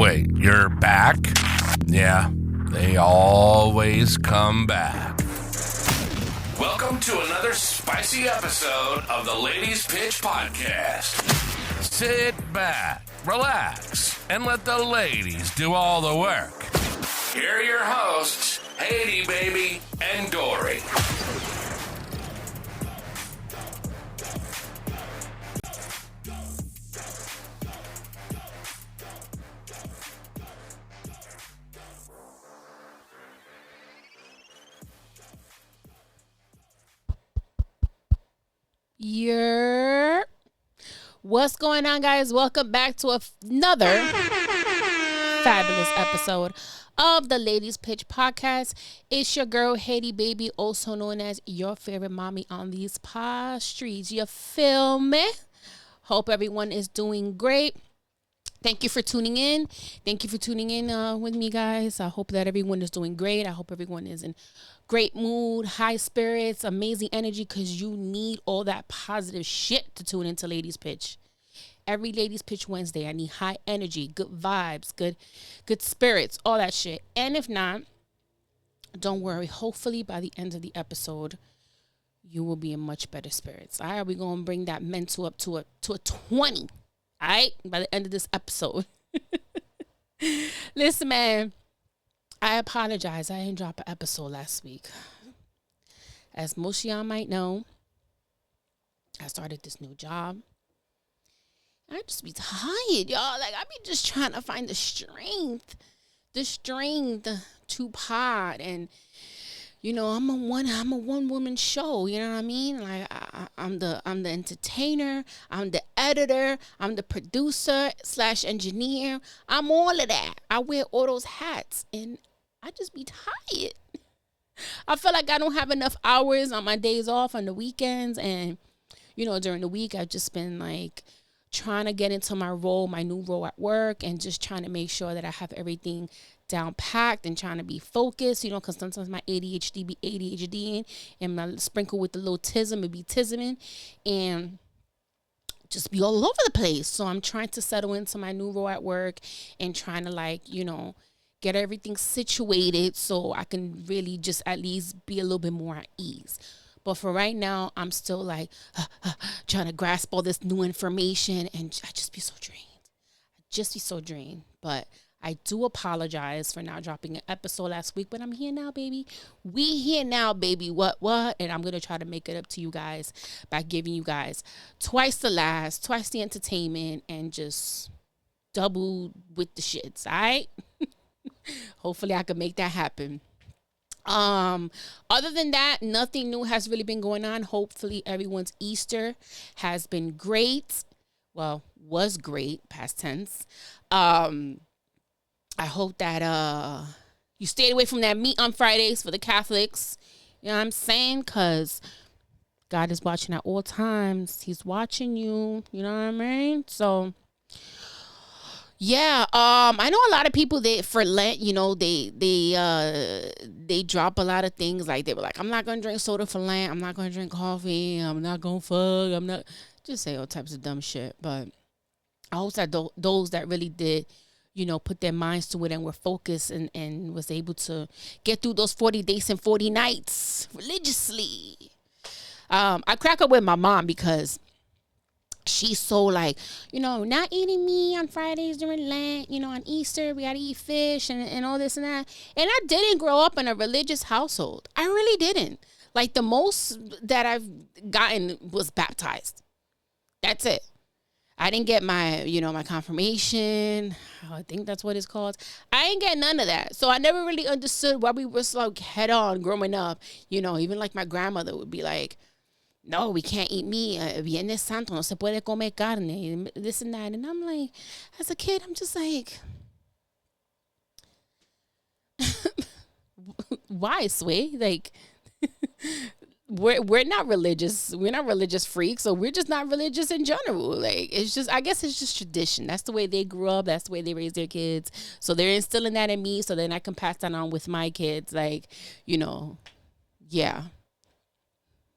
Wait, you're back? Yeah, they always come back. Welcome to another spicy episode of the Ladies Pitch Podcast. Sit back, relax, and let the ladies do all the work. Here are your hosts, Haydee Baby and Dory. What's going on, guys? Welcome back to another fabulous episode of the Ladies Pitch Podcast. It's your girl, Haydee Baby, also known as your favorite mommy on these pod streets. You feel me? Hope everyone is doing great. Thank you for tuning in. Thank you for tuning in with me, guys. I hope that everyone is doing great. I hope everyone is in great mood, high spirits, amazing energy, because you need all that positive shit to tune into Ladies Pitch. Every Ladies Pitch Wednesday, I need high energy, good vibes, good spirits, all that shit. And if not, don't worry. Hopefully by the end of the episode, you will be in much better spirits. All right, we're going to bring that mental up to a 20. All right, by the end of this episode. Listen, man, I apologize. I didn't drop an episode last week. As most of y'all might know, I started this new job. I just be tired, y'all. Like, I be just trying to find the strength to pod. And, you know, I'm a one woman show. You know what I mean? Like, I'm the entertainer. I'm the editor. I'm the producer / engineer. I'm all of that. I wear all those hats, and I just be tired. I feel like I don't have enough hours on my days off on the weekends, and you know, during the week I've just been like trying to get into my new role at work, and just trying to make sure that I have everything down packed and trying to be focused, you know, because sometimes my ADHD be ADHDing, and my sprinkle with the little tism, it be tisming, and just be all over the place. So I'm trying to settle into my new role at work and trying to, like, you know, get everything situated so I can really just at least be a little bit more at ease. But for right now, I'm still like trying to grasp all this new information, and I just be so drained. But I do apologize for not dropping an episode last week, but I'm here now, baby. We here now, baby. What? And I'm going to try to make it up to you guys by giving you guys twice the entertainment, and just double with the shits, all right? Hopefully I can make that happen. Other than that, nothing new has really been going on. Hopefully everyone's Easter has been great. Well, was great, past tense. I hope that you stayed away from that meat on Fridays for the Catholics. You know what I'm saying? Because God is watching at all times. He's watching you. You know what I mean? So yeah, I know a lot of people, they for Lent, you know, they drop a lot of things. Like, they were like, I'm not gonna drink soda for Lent, I'm not gonna drink coffee, I'm not gonna fuck, I'm not, just say all types of dumb shit. But I hope that those that really did, you know, put their minds to it and were focused and was able to get through those 40 days and 40 nights religiously. I crack up with my mom because she's so like, you know, not eating meat on Fridays during Lent, you know, on Easter we gotta eat fish and all this and that. And I didn't grow up in a religious household. I really didn't. Like, the most that I've gotten was baptized. That's it. I didn't get my, you know, my confirmation. I think that's what it's called. I didn't get none of that. So I never really understood why we were so like head on growing up. You know, even like my grandmother would be like, no, we can't eat meat. Viernes Santo, no se puede comer carne, this and that. And I'm like, as a kid, I'm just like, why, Sway? Like, we're not religious. We're not religious freaks, so we're just not religious in general. Like, it's just, I guess it's just tradition. That's the way they grew up. That's the way they raised their kids. So they're instilling that in me, so then I can pass that on with my kids. Like, you know, yeah.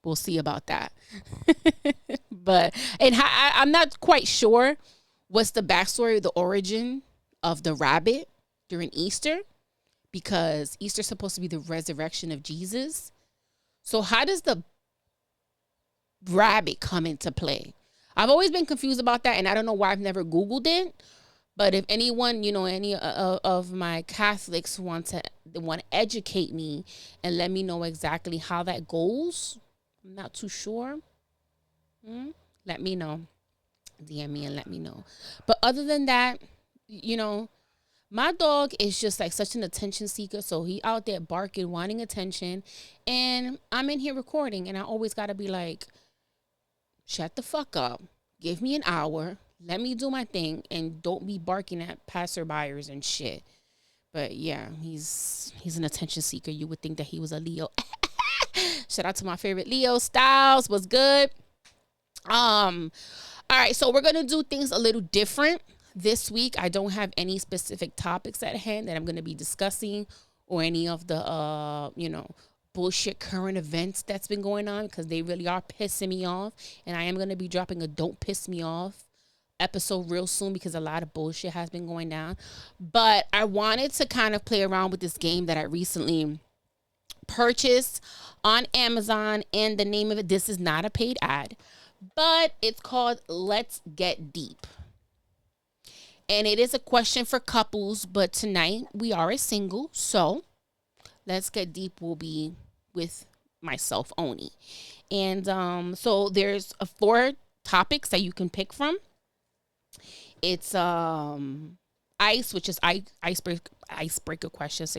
We'll see about that. But, and I'm not quite sure what's the backstory, the origin of the rabbit during Easter, because Easter's supposed to be the resurrection of Jesus. So how does the rabbit come into play? I've always been confused about that, and I don't know why I've never Googled it. But if anyone, any of my Catholics want to educate me and let me know exactly how that goes, I'm not too sure. Let me know. DM me and let me know. But other than that, my dog is just like such an attention seeker. So he out there barking, wanting attention. And I'm in here recording, and I always got to be like, shut the fuck up. Give me an hour. Let me do my thing, and don't be barking at passerbyers and shit. But yeah, he's an attention seeker. You would think that he was a Leo. Shout out to my favorite Leo, Styles. What's good? All right, so we're gonna do things a little different this week. I don't have any specific topics at hand that I'm gonna be discussing, or any of the bullshit current events that's been going on, because they really are pissing me off. And I am gonna be dropping a "Don't Piss Me Off" episode real soon, because a lot of bullshit has been going down. But I wanted to kind of play around with this game that I recently purchased on Amazon, and the name of it, this is not a paid ad, but it's called Let's Get Deep. And it is a question for couples, but tonight we are a single, so Let's Get Deep will be with myself only. And so there's 4 topics that you can pick from. It's ice, which is icebreaker questions,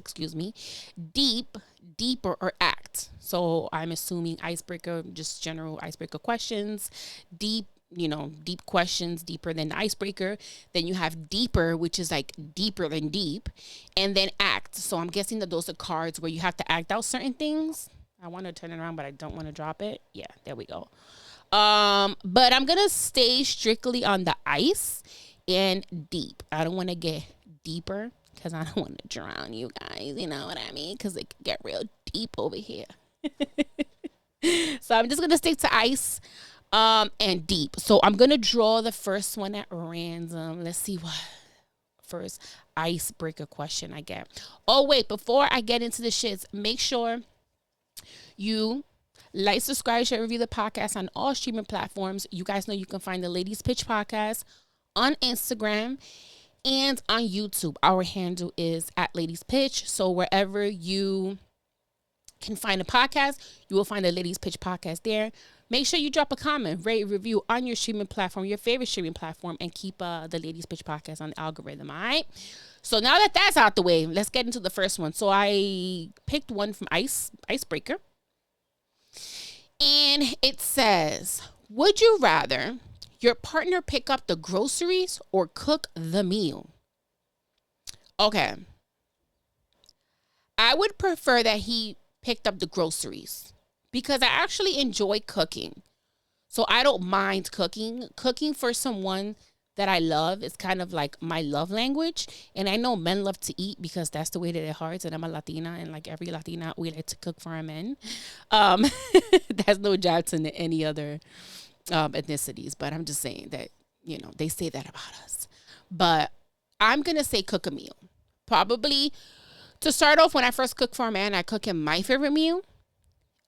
deep, deeper, or act. So I'm assuming icebreaker, just general icebreaker questions. Deep, deep questions, deeper than the icebreaker. Then you have deeper, which is like deeper than deep. And then act. So I'm guessing that those are cards where you have to act out certain things. I want to turn it around, but I don't want to drop it. Yeah, there we go. But I'm going to stay strictly on the ice and deep. I don't want to get deeper, because I don't want to drown you guys. You know what I mean? Because it can get real deep over here. So I'm just going to stick to ice and deep. So I'm going to draw the first one at random. Let's see what first icebreaker question I get. Oh, wait. Before I get into the shits, make sure you like, subscribe, share, review the podcast on all streaming platforms. You guys know you can find the Ladies Pitch Podcast on Instagram and on YouTube. Our handle is @LadiesPitch. So wherever you can find a podcast, you will find the Ladies Pitch Podcast there. Make sure you drop a comment, rate, review on your streaming platform, your favorite streaming platform, and keep the Ladies Pitch Podcast on the algorithm, all right? So now that that's out the way, let's get into the first one. So I picked one from Icebreaker. And it says, would you rather your partner pick up the groceries or cook the meal? Okay. I would prefer that he picked up the groceries, because I actually enjoy cooking. So I don't mind cooking. Cooking for someone that I love is kind of like my love language. And I know men love to eat, because that's the way that it hearts. And I'm a Latina, and like every Latina, we like to cook for our men. That's no job to any other ethnicities, but I'm just saying that, they say that about us. But I'm going to say cook a meal. Probably to start off, when I first cook for a man, I cook him my favorite meal,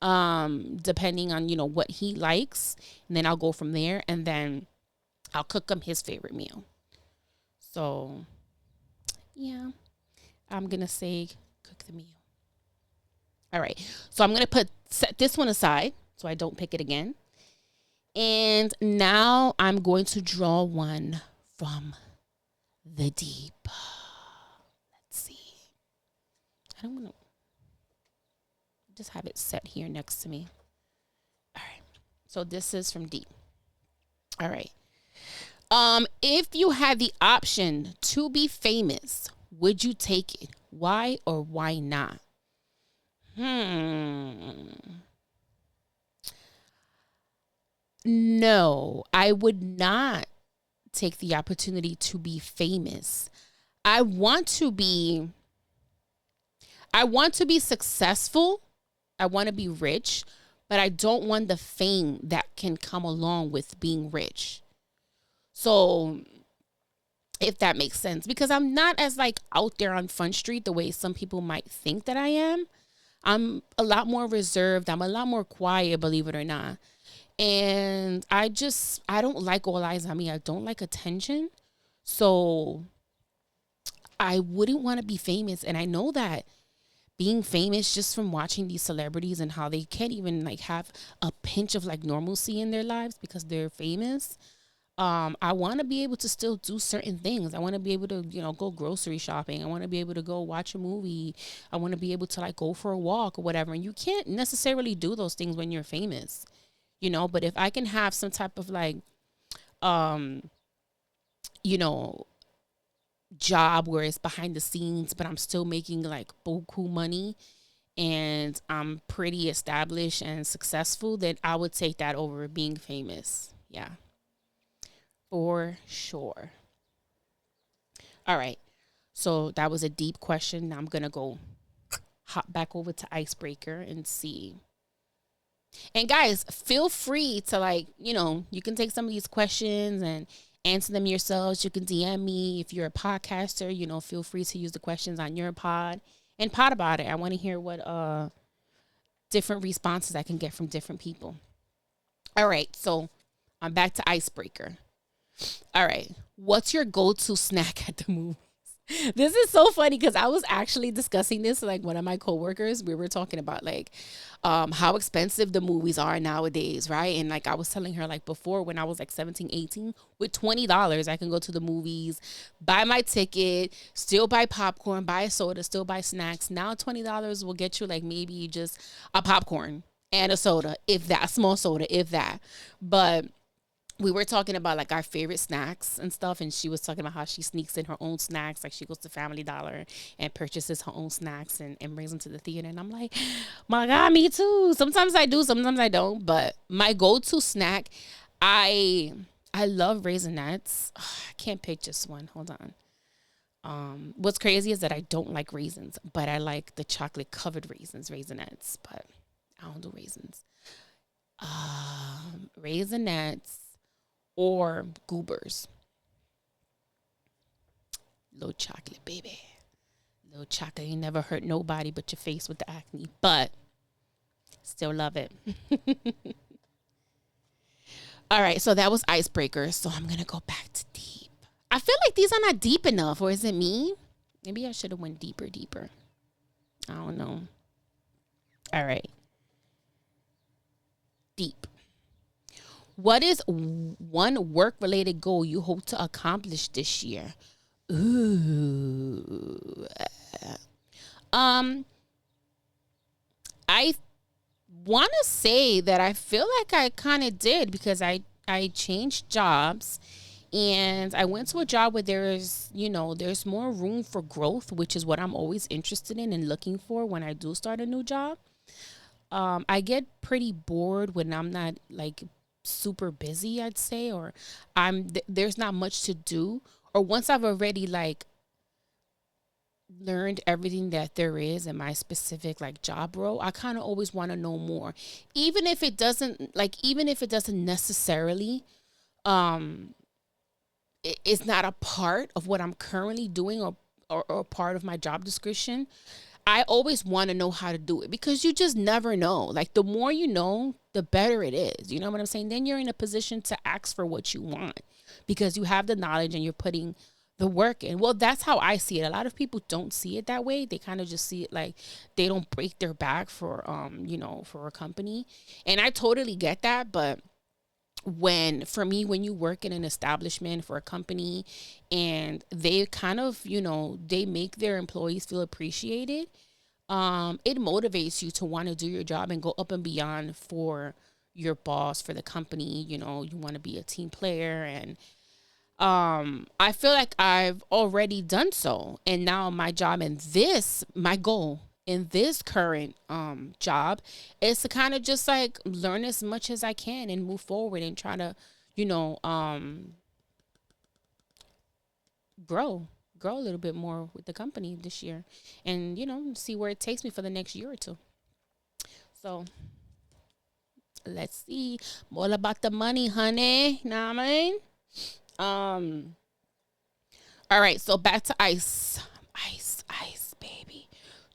depending on, what he likes. And then I'll go from there, and then I'll cook him his favorite meal. So, yeah, I'm going to say cook the meal. All right. So I'm going to set this one aside so I don't pick it again. And now I'm going to draw one from the deep. Let's see. I don't want to just have it set here next to me. All right. So this is from deep. All right. If you had the option to be famous, would you take it? Why or why not? No, I would not take the opportunity to be famous. I want to be successful. I want to be rich, but I don't want the fame that can come along with being rich. So if that makes sense, because I'm not as like out there on Front Street the way some people might think that I am. I'm a lot more reserved. I'm a lot more quiet, believe it or not. And I don't like all eyes on me. I don't like attention. So I wouldn't want to be famous. And I know that being famous, just from watching these celebrities and how they can't even like have a pinch of like normalcy in their lives because they're famous. I want to be able to still do certain things. I want to be able to, go grocery shopping. I want to be able to go watch a movie. I want to be able to like go for a walk or whatever. And you can't necessarily do those things when you're famous, but if I can have some type of like, um, you know, job where it's behind the scenes, but I'm still making like buku money and I'm pretty established and successful, then I would take that over being famous. Yeah, for sure. All right. So that was a deep question. Now I'm going to go hop back over to Icebreaker and see. And guys, feel free to like, you can take some of these questions and answer them yourselves. You can DM me if you're a podcaster, feel free to use the questions on your pod and pod about it. I want to hear what different responses I can get from different people. All right, so I'm back to Icebreaker. All right, what's your go-to snack at the movies? This is so funny because I was actually discussing this with like one of my coworkers. We were talking about like how expensive the movies are nowadays, right? And like I was telling her like before when I was like 17, 18, with $20 I can go to the movies, buy my ticket, still buy popcorn, buy a soda, still buy snacks. Now $20 will get you like maybe just a popcorn and a soda, if that, a small soda, if that. But we were talking about like our favorite snacks and stuff, and she was talking about how she sneaks in her own snacks. Like she goes to Family Dollar and purchases her own snacks and brings them to the theater. And I'm like, my God, me too. Sometimes I do, sometimes I don't. But my go-to snack, I love Raisinets. I can't pick just one. Hold on. What's crazy is that I don't like raisins, but I like the chocolate covered raisins, Raisinets. But I don't do raisins. Raisinets or goobers. Low chocolate, baby. Low chocolate ain't never hurt nobody but your face with the acne, but still love it. All right, so that was Icebreaker. So I'm going to go back to deep. I feel like these are not deep enough, or is it me? Maybe I should have went deeper. I don't know. All right. Deep. What is one work-related goal you hope to accomplish this year? Ooh. I want to say that I feel like I kind of did because I changed jobs and I went to a job where there's more room for growth, which is what I'm always interested in and looking for when I do start a new job. I get pretty bored when I'm not like super busy, I'd say, or there's not much to do, or once I've already like learned everything that there is in my specific like job role, I kind of always want to know more, even if it doesn't necessarily it's not a part of what I'm currently doing or part of my job description. I always want to know how to do it because you just never know. Like the more you know, the better it is. You know what I'm saying? Then you're in a position to ask for what you want because you have the knowledge and you're putting the work in. Well, that's how I see it. A lot of people don't see it that way. They kind of just see it like they don't break their back for for a company. And I totally get that, but when you work in an establishment for a company and they kind of they make their employees feel appreciated, it motivates you to want to do your job and go up and beyond for your boss, for the company. You want to be a team player, and I feel like I've already done so. And now my goal in this current job is to kind of just like learn as much as I can and move forward and try to, grow a little bit more with the company this year and, see where it takes me for the next year or two. So let's see. All about the money, honey. Know what I mean? All right, so back to ice. Ice, baby.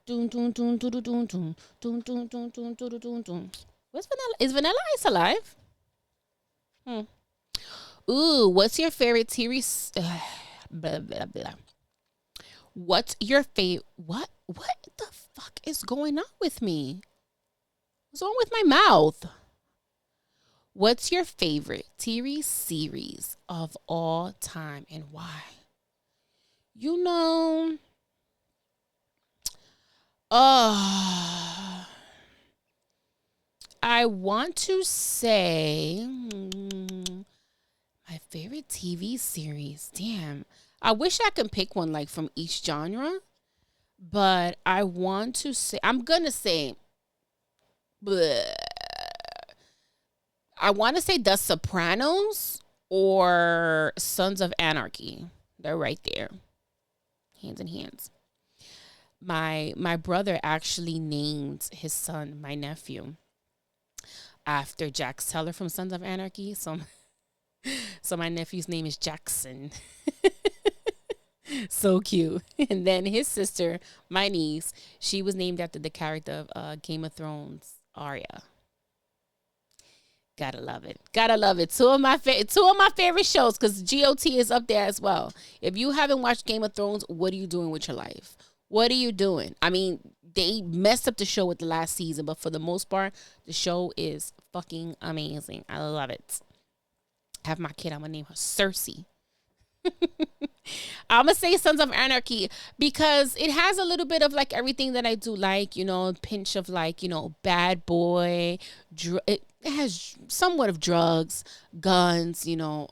Doom, doom, doom, doom, doom, doom, doom, doom, doom, doom, doom, doom, doom, doom. What's vanilla? Is Vanilla Ice alive? Ooh, what's your favorite TV? Blah, blah, blah. What's your favorite? What the fuck is going on with me? What's wrong with my mouth? What's your favorite TV series of all time and why? You know, I want to say my favorite TV series. Damn. I wish I could pick one like from each genre, but I want to say, I'm going to say, bleh. I want to say The Sopranos or Sons of Anarchy. They're right there. Hands in hands. My brother actually named his son, my nephew, after Jax Teller from Sons of Anarchy. So my nephew's name is Jackson. So cute. And then his sister, my niece, she was named after the character of Game of Thrones, Arya. Gotta love it. Gotta love it. Two of my favorite shows, because GOT is up there as well. If you haven't watched Game of Thrones, what are you doing with your life? What are you doing? I mean, they messed up the show with the last season, but for the most part, the show is fucking amazing. I love it. I have my kid. I'm gonna name her Cersei. I'm gonna say Sons of Anarchy because it has a little bit of like everything that I do like, you know, pinch of like, you know, bad boy. It has somewhat of drugs, guns, you know,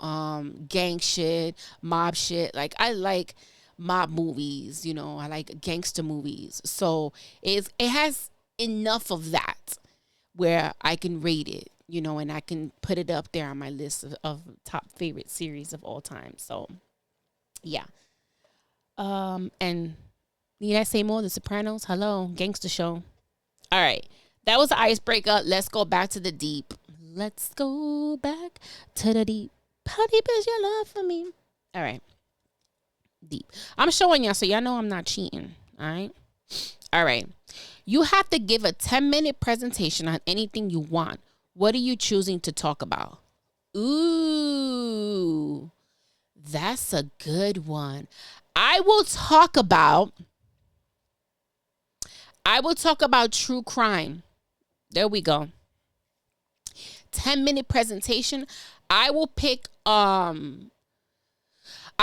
gang shit, mob shit. Like I like mob movies, you know, I like gangster movies. So it has enough of that where I can rate it, you know, and I can put it up there on my list of top favorite series of all time. So yeah. And need I say more? The Sopranos. Hello, gangster show. All right. That was the icebreaker. Let's go back to the deep. Let's go back to the deep. How deep is your love for me? All right. Deep. I'm showing y'all so y'all know I'm not cheating. All right. All right. You have to give a 10-minute presentation on anything you want. What are you choosing to talk about? Ooh, that's a good one. I will talk about true crime. There we go. 10-minute presentation. I will pick I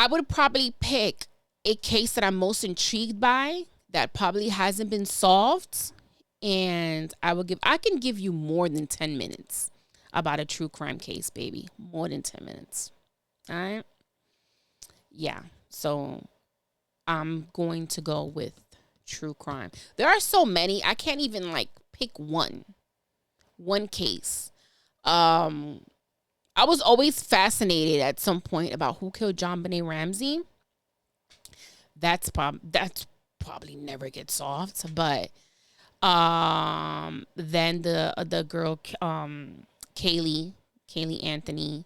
would probably pick a case that I'm most intrigued by that probably hasn't been solved, and I can give you more than 10 minutes about a true crime case, baby. More than 10 minutes. All right? Yeah. So I'm going to go with true crime. There are so many. I can't even like pick one case. I was always fascinated at some point about who killed John Benet Ramsey. That's probably never gets solved. But then the girl Kaylee Anthony,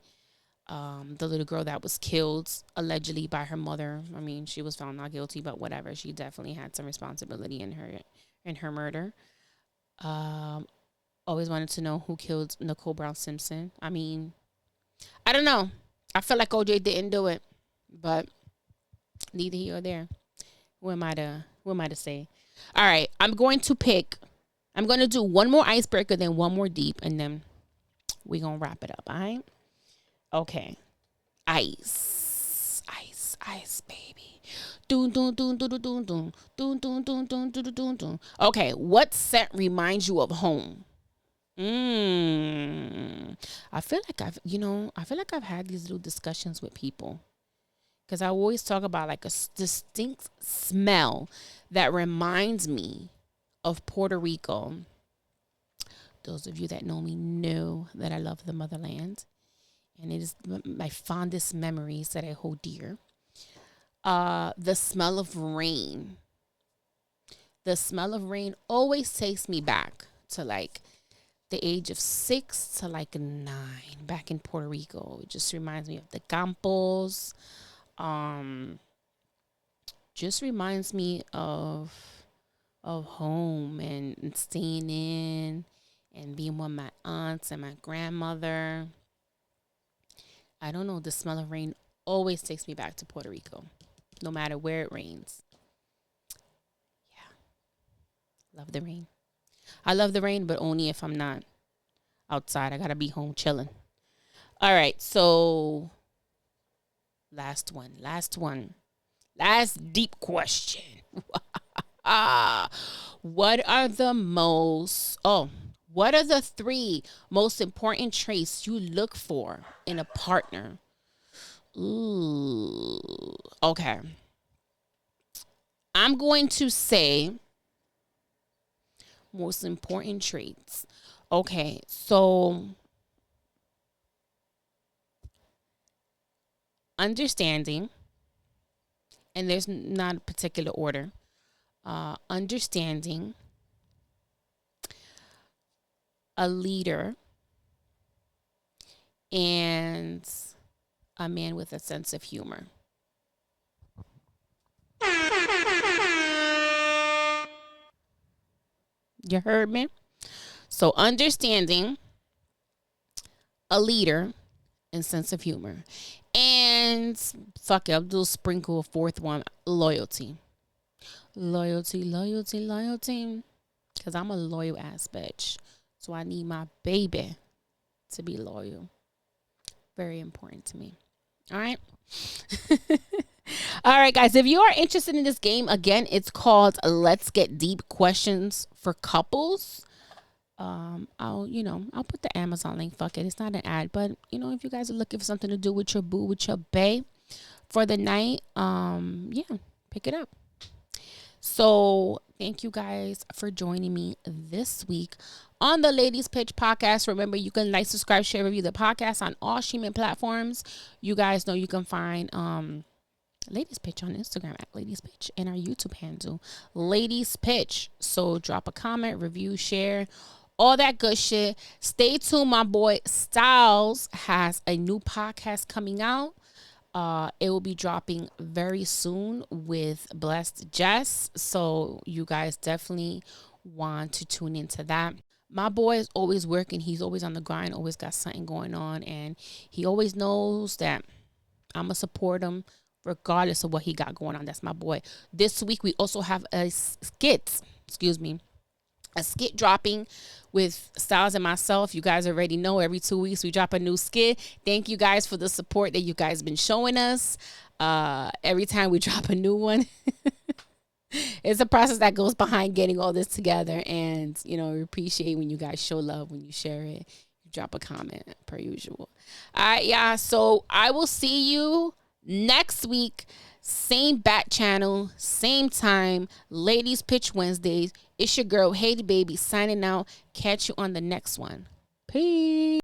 the little girl that was killed allegedly by her mother. I mean, she was found not guilty, but whatever. She definitely had some responsibility in her murder. Always wanted to know who killed Nicole Brown Simpson. I mean, I don't know. I feel like OJ didn't do it, but neither here or there. Who am I to say? All right, I'm going to do one more icebreaker, then one more deep, and then we're going to wrap it up, all right? Okay. Ice, baby. Doon, doon, doon, doon, doon, doon, doon, doon, doon, doon, doon, doon, doon. Okay, what scent reminds you of home? I feel like I've had these little discussions with people because I always talk about like a distinct smell that reminds me of Puerto Rico. Those of you that know me know that I love the motherland, and it is my fondest memories that I hold dear. The smell of rain. The smell of rain always takes me back to like the age of 6 to like 9 back in Puerto Rico. It just reminds me of the campos, just reminds me of home and staying in and being with my aunts and my grandmother. I don't know, the smell of rain always takes me back to Puerto Rico, no matter where it rains. Yeah, love the rain. I love the rain, but only if I'm not outside. I gotta be home chilling. All right, so last one. Last deep question. What are the three most important traits you look for in a partner? Ooh. Okay. I'm going to say most important traits. Okay, so understanding, and there's not a particular order. Understanding, a leader, and a man with a sense of humor. You heard me? So understanding, a leader, and sense of humor. And fuck it, I'll do sprinkle a fourth one, loyalty. Loyalty. Because I'm a loyal ass bitch. So I need my baby to be loyal. Very important to me. All right. All right, guys. If you are interested in this game, again, it's called Let's Get Deep Questions for Couples. I'll put the Amazon link. Fuck it. It's not an ad, but if you guys are looking for something to do with your boo, with your bae for the night, pick it up. So thank you guys for joining me this week on the Ladies Pitch podcast. Remember, you can like, subscribe, share, review the podcast on all streaming platforms. You guys know you can find Ladies Pitch on Instagram at Ladies Pitch, and our YouTube handle Ladies Pitch. So drop a comment, review, share, all that good shit. Stay tuned. My boy Styles has a new podcast coming out. It will be dropping very soon with Blessed Jess. So you guys definitely want to tune into that. My boy is always working. He's always on the grind, always got something going on. And he always knows that I'm going to support him regardless of what he got going on. That's my boy. This week, we also have a skit dropping with Styles and myself. You guys already know every 2 weeks we drop a new skit. Thank you guys for the support that you guys been showing us. Every time we drop a new one, it's a process that goes behind getting all this together. And, we appreciate when you guys show love, when you share it, you drop a comment per usual. All right, yeah. So I will see you next week. Same back channel, same time, Ladies Pitch Wednesdays. It's your girl, Haydee Baby, signing out. Catch you on the next one. Peace.